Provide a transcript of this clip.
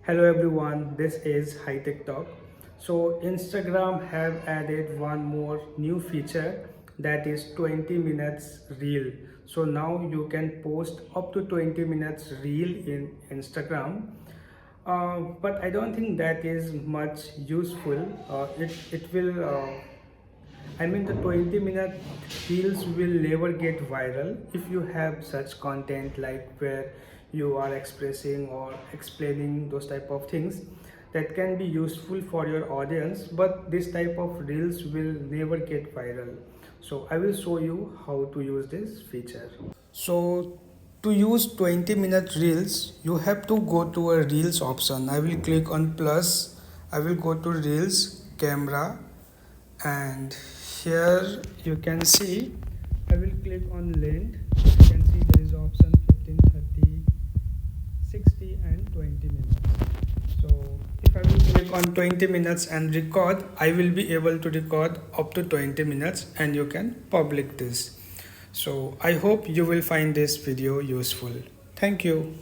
Hello everyone, this is Hitech Talk. So Instagram have added one more new feature, that is 20 minutes reel. So now you can post up to 20 minutes reel in Instagram. But I don't think that is much useful. It will the 20-minute reels will never get viral if you have such content like where you are expressing or explaining those type of things that can be useful for your audience, but this type of reels will never get viral. So I will show you how to use this feature. So to use 20-minute reels, you have to go to a reels option. I will click on plus. I will go to reels camera, and here you can see I will click on length. You can see there is option 15, 30, 60 and 20 minutes. So if I will click on 20 minutes and record, I will be able to record up to 20 minutes and you can publish this. So I hope you will find this video useful. Thank you.